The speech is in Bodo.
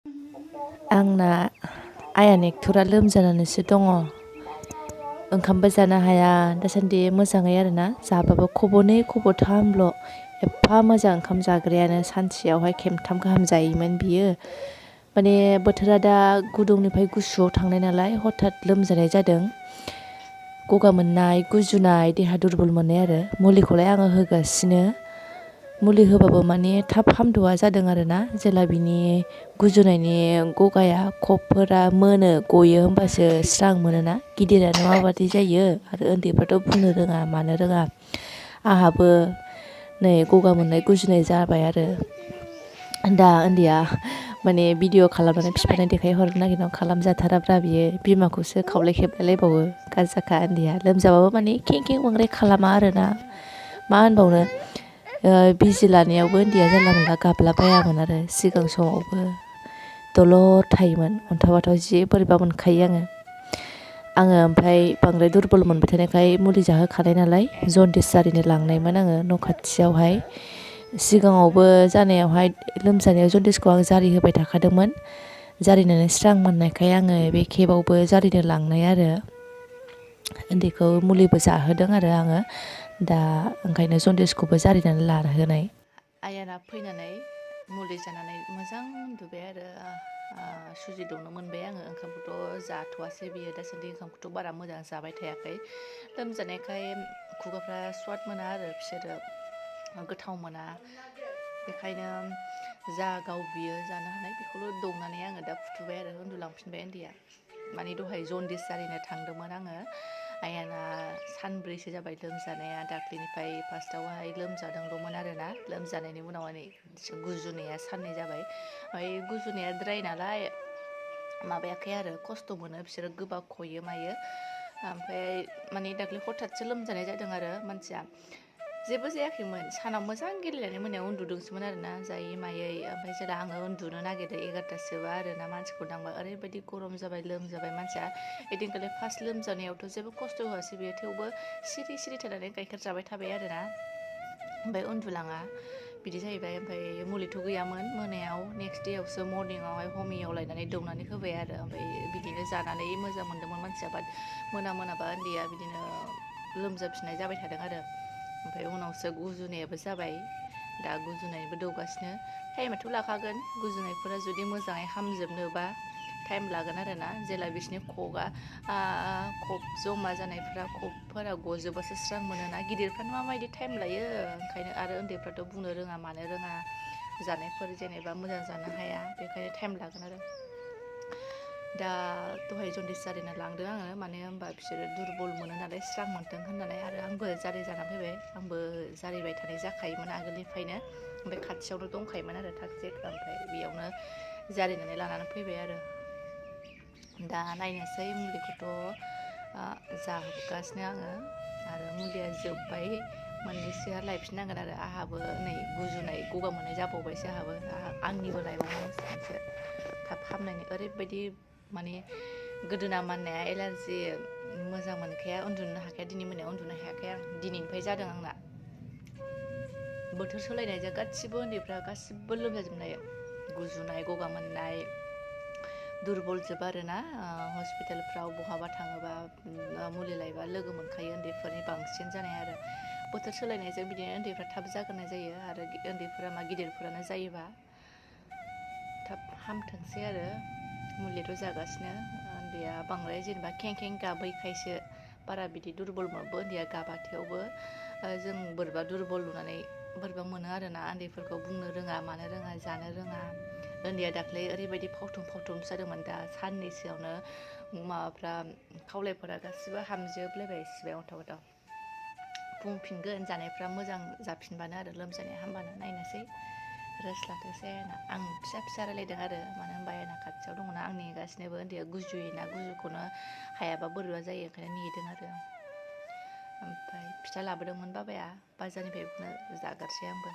आंना आयान एक्टरा लोमजानानैसो दङ। ओंखामबो जानो हाया दासान्दि मोजाङै आरोना, जाबाबो खब'नै खब'थामल'। एफा मोजां ओंखाम जाग्रायानो सानसेयावहाय खेबथाम गाहाम जायोमोन बियो। माने बोथोरा दा गुदुंनिफ्राय गुसुआव थांनाय नालाय हठात लोमजानाय जादों। गगा मोननाय, गुजुनाय, देहा दुरबल मोननाय आरो मुलिखौलाय आङो होगासिनो। मुलि होबाबो माने थाब हामद'आ जादों आरोना, जेला बिनि गुजुनायनि गगाया खबफोरा मोनो गयो होमबासो स्रां मोनोना, गिदिरानो माबादि जायो आरो उन्दैफ्राथ' बुंनो रोङा मानो रोङा। आंहाबो नै गगा मोननाय गुजुनाय जाबाय आरो दा उन्दैया माने भिडिअ खालामनानै बिफानो देखायहरनो नागिरनायाव खालामजाथाराब्रा बियो, बिमाखौसो खावलाय खेबलायलायबावो। गारजाखा उन्दैया, लोमजाबाबो माने खें खें बांद्राय खालामा आरोना, मा होनबावनो। बिजि लानायावबो उन्दैया जानला मोनला गाबलाबायामोन आरो सिगां समावबो दलर थायोमोन। अन्थाव बाथाव जि बोरैबा मोनखायो आङो ओमफ्राय बांद्राय दुरबल मोनबाय थानायखाय मुलि जाहोखानाय नालाय जन्दिस जारिनो लांनायमोन आङो न' खाथियावहाय। सिगाङावबो जानायावहाय लोमजानायाव जन्दिसखौ आं जारि होबाय थाखादोंमोन। जारिनानै स्रां मोननायखाय आङो बे खेबावबो जारिनो लांनाय आरो उन्दैखौ मुलिबो जाहोदों आरो आङो दा ओंखायनो जन्दिसखौबो जारिनानै लाहोनाय। आयाना फैनानै मुलि जानानै मोजां उन्दुबाय आरो सुजि दौनो मोनबाय आङो। ओंखामखौथ' जाथ'वासै बियो दासान्दि, ओंखामखौथ' बारा मोजां जाबाय थायाखै। लोमजानायखाय खुगाफ्रा स्वाद मोना आरो बिसोरो गोथाव मोना, बेखायनो जा गाव बियो जानो हानाय बेखौल' दौनानै आङो दा फुथुबाय आरो उन्दुलांफिनबाय उन्दैया। माने दहाय जन्दिस जारिनो थांदोंमोन आङो। आयाना सानब्रैसो जाबाय लोमजानाया, दाख्लैनिफ्राय फार्स्टआवहाय लोमजादोंल'मोन आरोना, लोमजानायनि उनाव गुजुनाया साननै जाबाय। ओमफ्राय गुजुनाया द्राय नालाय माबायाखै आरो खस्थ' मोनो, बिसोरो गोबा खयो मायो। ओमफ्राय माने दाख्लै हठातसो लोमजानाय जादों आरो मानसिया। जेबो जायाखैमोन, सानाव मोजां गेलेनानै मोनायाव उन्दुदोंसोमोन आरोना जायै मायै। ओमफ्राय जेला आङो उन्दुनो नागिरदो 11थासोबा आरोना, मानसिखौ दांबा ओरैबायदि गरम जाबाय लोमजाबाय मानसिया। ओइदिनखालि फार्स्ट लोमजानायावथ' जेबो खस्थ' होआसै बेयो, थेवबो सिरि सिरि थानानै गाइखेर जाबाय थाबाय आरोना, ओमफ्राय उन्दुलाङा बिदि जाहैबाय। ओमफ्राय मुलिथ' गैयामोन, मोनायाव नेक्स्ट देआवसो मर्निंआवहाय हमियाव लायनानै दौनानै होबाय आरो। ओमफ्राय बिदिनो जानानै मोजां मोन्दोंमोन मानसिया, बाट मोनाबा उन्दैया बिदिनो लोमजाफिननाय जाबाय थादों आरो। ओमफ्राय उनावसो गुजुनायाबो जाबाय, दा गुजुनायबो दौगासिनो। टाइमाथ' लाखागोन, गुजुनायफोरा जुदि मोजाङै हामजोबनोबा टाइम लागोन आरोना, जेला बिसोरनि खब जमा जानायफ्रा खबफोरा गजोबासो स्रां मोनोना। गिदिरफ्रानो माबायदि टाइम लायो, ओंखायनो आरो उन्दैफ्राथ' बुंनो रोङा मानो रोङा, जानायफोर जेनेबा मोजां जानो हाया, बेखायनो टाइम लागोन आरो। दा दहाय जन्दिस जारिनो लांदों आङो, मानो होनबा बिसोरो दुरबल मोनो नालाय स्रां मोनथों होननानै। आरो आंबो जारि जाना फैबाय, आंबो जारिबाय थानाय जाखायोमोन आगोलनिफ्रायनो। ओमफ्राय खाथियावनो दंखायोमोन आरो थागजेग, ओमफ्राय बेयावनो जारिनानै लानानै फैबाय आरो। दा नायनोसै, मुलिखौथ' जाहोगासिनो आङो आरो मुलिया जोब्बाय, मोननैसोआ लायफिननांगोन आरो। आंहाबो नै गुजुनाय गगा मोननाय जाबावबायसो आंहाबो, आंनिबो लायबावनांसिगोनसो थाब हामनायनि। ओरैबायदि माने गोदोना माननाया एलारजि मोजां मोनखाया, उन्दुनो हाखाया, दिनै मोनायाव उन्दुनो हायाखै आं, दिनैनिफ्राय जादों आंना। बोथोर सोलायनायजों गासिबो उन्दैफ्रा गासिबो लोमजाजोबनाय, गुजुनाय, गगा मोननाय, दुरबलजोब आरोना। हस्पिटालफ्राव बहाबा थाङोबा मुलि लायबा लोगो मोनखायो उन्दैफोरनि बांसिन जानाय आरो। बोथोर सोलायनायजों बिदिनो उन्दैफ्रा थाब जागोरनाय जायो, आरो उन्दैफोरा गिदिरफोरानो जायोबा थाब हामथोंसै आरो। मुलिथ' जागासिनो, उन्दैया बांद्राय जेनेबा खें खें गाबैखायसो बारा बिदि दुरबलबाबो उन्दैया गाबा, थेवबो जों बोरैबा दुरबल नुनानै बोरैबा मोनो आरोना। उन्दैफोरखौ बुंनो रोङा मानो रोङा, जानो रोङा। उन्दैया दाख्लै ओरैबायदि फावथुम जादोंमोन, दा साननैसोआवनो माबाफ्रा खावलायफोरा गासिबो हामजोबलायबाय, सिबाय अन्थाव बाथाव। बुंफिनगोन जानायफ्रा मोजां जाफिनबानो आरो, लोमजानाया हामबानो। नायनोसै, रेस्ट लाथोंसै आयाना। आं फिसा रायलायदों आरो, मानो होनबा आयाना खाथियाव दङना, आं नेगासिनोबो। उन्दैया गुजुयोना, गुजुख'नो हायाबा बोरैबा जायो, ओंखायनो नेदों आरो। ओमफ्राय फिथा लाबोदोंमोन बाबाया बाजारनिफ्राय, बेखौनो जागारसै आंबो।